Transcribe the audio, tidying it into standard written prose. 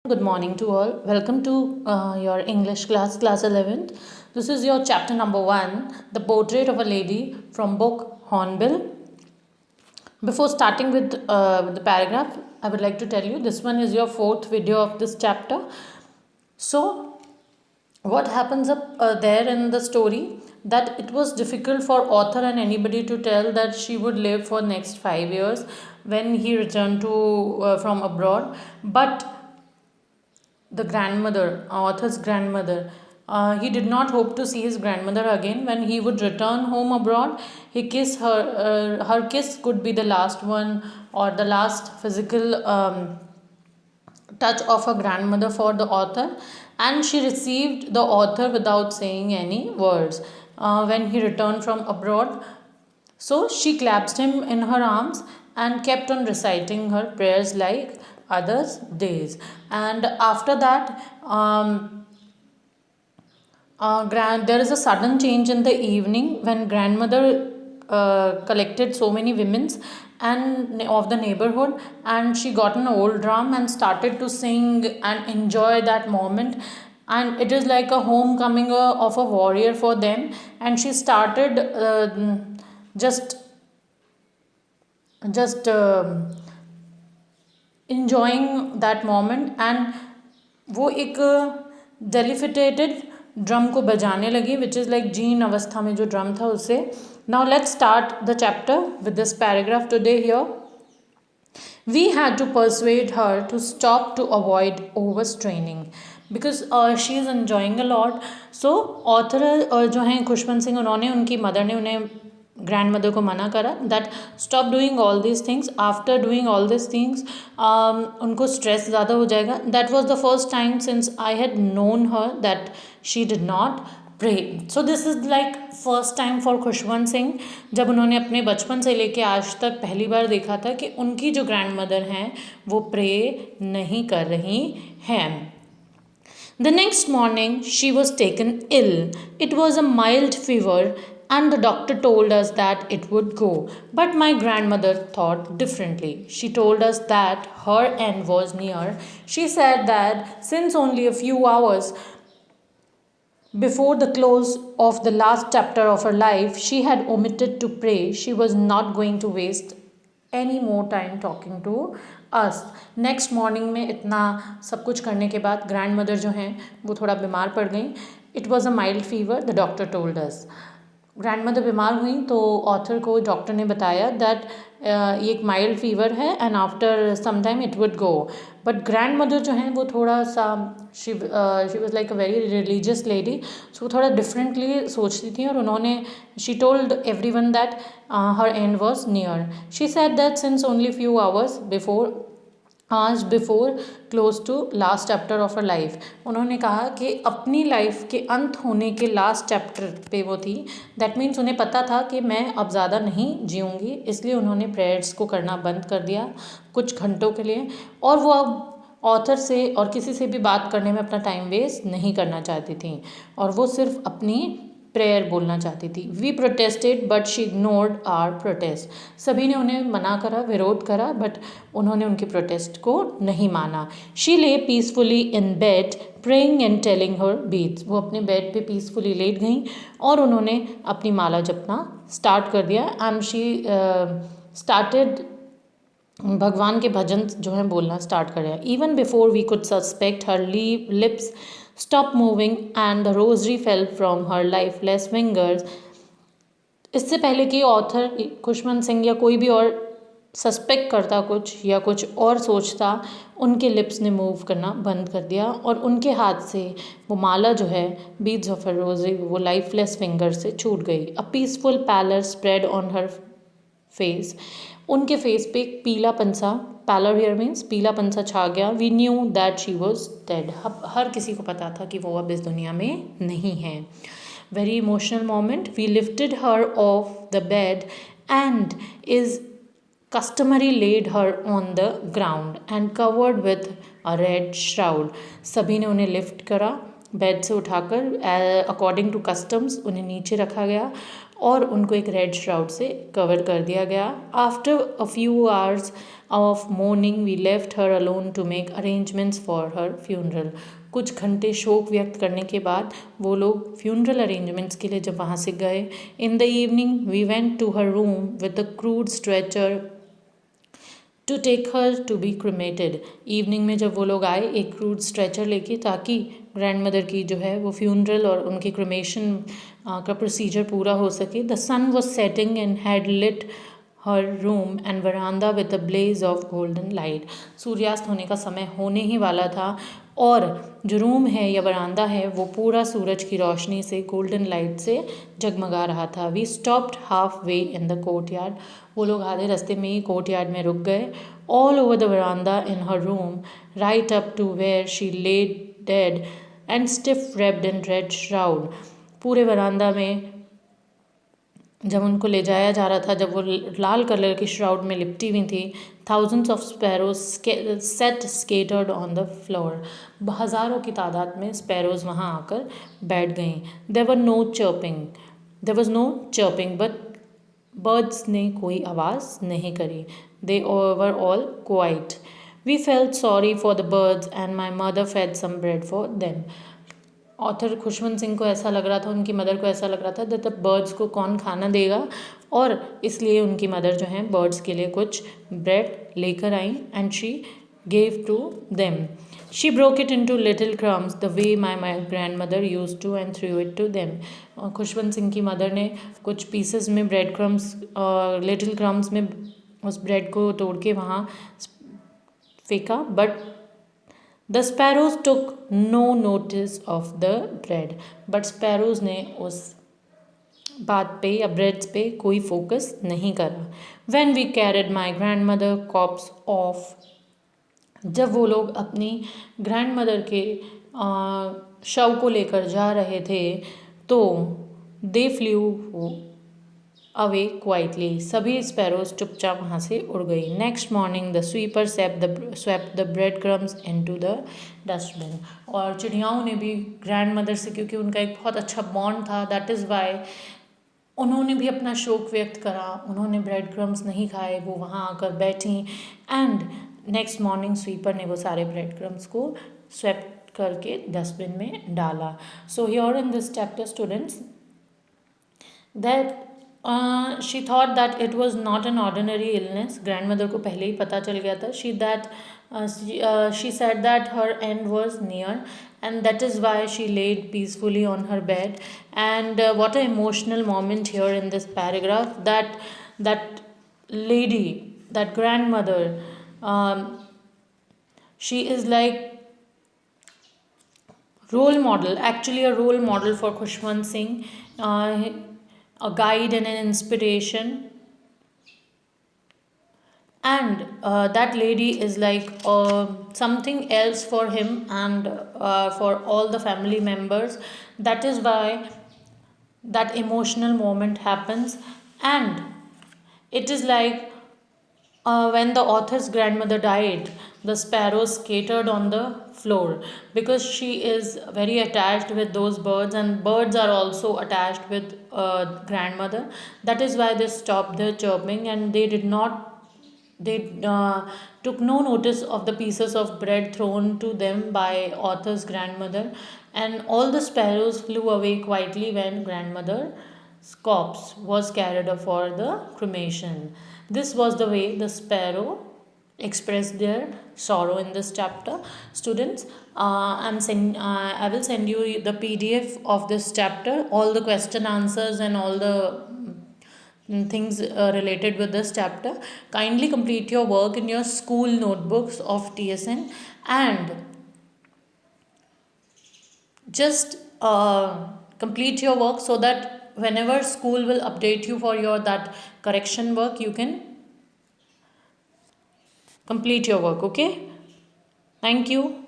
Good morning to all. Welcome to your English class 11th. This is your chapter number 1, The Portrait of a Lady from book Hornbill. Before starting with the paragraph, I would like to tell you this one is your 4th video of this chapter. So, what happens up there in the story, that it was difficult for author and anybody to tell that she would live for next 5 years when he returned to from abroad, but the grandmother, author's grandmother. He did not hope to see his grandmother again. When he would return home abroad, he kissed her. Her kiss could be the last one or the last physical touch of her grandmother for the author, and she received the author without saying any words. When he returned from abroad, so she clasped him in her arms and kept on reciting her prayers like others' days. And after that, there is a sudden change in the evening when grandmother collected so many women's and of the neighborhood, and she got an old drum and started to sing and enjoy that moment, and it is like a homecoming of a warrior for them. And she started just just enjoying that moment, and वो एक डेलिफिटेटेड drum को बजाने लगी, which is like gene अवस्था में जो drum था उससे. Now let's start the chapter with this paragraph today here. We had to persuade her to stop to avoid overstraining because she is enjoying a lot. So author जो हैं खुशवंत सिंह, उन्होंने उनकी mother ने उन्हें ग्रैंड मदर को मना करा that stop doing all this things. After doing all this things उनको स्ट्रेस ज़्यादा हो जाएगा. That was the first time since I had known her that she did not pray. So this is like first time for Khushwant Singh, जब उन्होंने अपने बचपन से लेके आज तक पहली बार देखा था कि उनकी जो ग्रैंड मदर हैं वो प्रे नहीं कर रही हैं. The next morning, she was taken ill. It was a mild fever, and the doctor told us that it would go. But my grandmother thought differently. She told us that her end was near. She said that since only a few hours before the close of the last chapter of her life, she had omitted to pray, she was not going to waste any more time talking to us. Next morning में इतना सब कुछ करने के बाद grand mother जो हैं वो थोड़ा बीमार पड़ गई. It was a mild fever, the doctor told us. Grand mother बीमार हुई तो ऑथर को डॉक्टर ने बताया दैट ये एक माइल्ड फीवर है and after some time it would go. But grandmother जो हैं वो थोड़ा सा she was like a very religious lady, so वो थोड़ा डिफरेंटली सोचती थी और उन्होंने she told everyone that her end was near. She said that since only few hours before आज before close to last chapter of her life. उन्होंने कहा कि अपनी लाइफ के अंत होने के लास्ट चैप्टर पे वो थी. दैट मीन्स उन्हें पता था कि मैं अब ज़्यादा नहीं जीऊँगी, इसलिए उन्होंने प्रेयर्स को करना बंद कर दिया कुछ घंटों के लिए, और वो अब ऑथर से और किसी से भी बात करने में अपना टाइम वेस्ट नहीं करना चाहती थी और वो सिर्फ अपनी प्रेयर बोलना चाहती थी. We protested but she ignored our protest. सभी ने उन्हें मना करा, विरोध करा, बट उन्होंने उनके प्रोटेस्ट को नहीं माना. She lay peacefully in bed praying and telling her beads. वो अपने बेड पे पीसफुली लेट गई और उन्होंने अपनी माला जपना स्टार्ट कर दिया. एंड शी स्टार्टेड भगवान के भजन जो हैं बोलना स्टार्ट कर दिया. Even before we could suspect her lips stop moving and the rosary fell from her lifeless fingers. इससे पहले कि ऑथर खुशवंत सिंह या कोई भी और सस्पेक्ट करता कुछ या कुछ और सोचता, उनके लिप्स ने मूव करना बंद कर दिया और उनके हाथ से वो माला जो है बीड्स ऑफ हर रोजरी वो लाइफलेस फिंगर से छूट गई. A peaceful pallor spread on her face. उनके फेस पे एक पीला पंसा, पैलर हियर मीन्स पीला पंसा छा गया. We knew that she was dead. हर किसी को पता था कि वो अब इस दुनिया में नहीं है. Very emotional moment. We lifted her off the bed and is customary laid her on the ground and covered with a red shroud. सभी ने उन्हें लिफ्ट करा, बेड से उठाकर अकॉर्डिंग टू कस्टम्स उन्हें नीचे रखा गया और उनको एक रेड श्राउड से कवर कर दिया गया. After a few hours of mourning we left her alone to make arrangements for her funeral. कुछ घंटे शोक व्यक्त करने के बाद वो लोग फ्यूनरल अरेंजमेंट्स के लिए जब वहाँ से गए. In the evening we went to her room with a crude stretcher to take her to be cremated. Evening में जब वो लोग आए एक क्रूड स्ट्रेचर लेके, ताकि ग्रैंड मदर की जो है वो फ्यूनरल और उनके क्रिमेशन का प्रोसीजर पूरा हो सके. The sun was setting and had lit her room and verandah with a blaze of golden light. सूर्यास्त होने का समय होने ही वाला था और जो रूम है या वरांदा है वो पूरा सूरज की रोशनी से, गोल्डन लाइट से जगमगा रहा था. We stopped half way in the courtyard. वो लोग आधे रास्ते में ही कोर्ट यार्ड में रुक गए. All over the verandah in her room right up to where she laid dead and stiff wrapped in red shroud. पूरे वरांदा में जब उनको ले जाया जा रहा था, जब वो लाल कलर की श्राउड में लिपटी हुई थी, thousands of sparrows sat scattered on the floor. हज़ारों की तादाद में स्पैरोज वहाँ आकर बैठ गईं. There was no chirping but birds ने कोई आवाज़ नहीं करी. They were all quiet. We felt sorry for the birds and my mother fed some bread for them. Author Khushwant Singh को ऐसा लग रहा था, उनकी मदर को ऐसा लग रहा था दैट बर्ड्स को कौन खाना देगा, और इसलिए उनकी मदर जो हैं बर्ड्स के लिए कुछ ब्रेड लेकर आई and she gave to them. She broke it into little crumbs the way my grandmother used to and threw it to them. Khushwant Singh की मदर ने कुछ पीसेस में ब्रेड क्रम्स, लिटिल क्रम्स में उस ब्रेड को तोड़ के वहाँ फेंका. But the sparrows took no notice of the bread. But sparrows ने उस बात पे या ब्रेड्स पे कोई फोकस नहीं करा. When we carried my grandmother corpse off. जब वो लोग अपनी ग्रैंड मदर के शव को लेकर जा रहे थे तो दे फ्लू अवे क्वाइटली. सभी स्पैरोज चुपचाप वहाँ से उड़ गई. Next morning the sweeper swept the bread crumbs into the dustbin. और चिड़ियाओं ने भी ग्रैंड मदर से, क्योंकि उनका एक बहुत अच्छा बॉन्ड था, दैट इज़ वाई उन्होंने भी अपना शोक व्यक्त करा. उन्होंने ब्रेड क्रम्स नहीं खाए, वो वहाँ आकर बैठी एंड नेक्स्ट मॉर्निंग स्वीपर ने वो सारे ब्रेड क्रम्स को स्वेप्ट करके डस्टबिन में डाला. So here in this chapter students, that she thought that it was not an ordinary illness. Grandmother को पहले ही पता चल गया था. She said that her end was near and that is why she laid peacefully on her bed. And what an emotional moment here in this paragraph, that lady, that grandmother, she is like role model, actually a role model for Khushwant Singh, a guide and an inspiration. And that lady is like something else for him and for all the family members. That is why that emotional moment happens. And it is like when the author's grandmother died, the sparrows scattered on the floor because she is very attached with those birds, and birds are also attached with grandmother. That is why they stopped their chirping and they took no notice of the pieces of bread thrown to them by author's grandmother, and all the sparrows flew away quietly when grandmother's corpse was carried off for the cremation. This was the way the sparrow expressed their sorrow in this chapter. Students, I will send you the PDF of this chapter, all the question answers and all the things related with this chapter. Kindly complete your work in your school notebooks of TSN and just complete your work so that whenever school will update you for your that correction work, you can complete your work. Okay, thank you.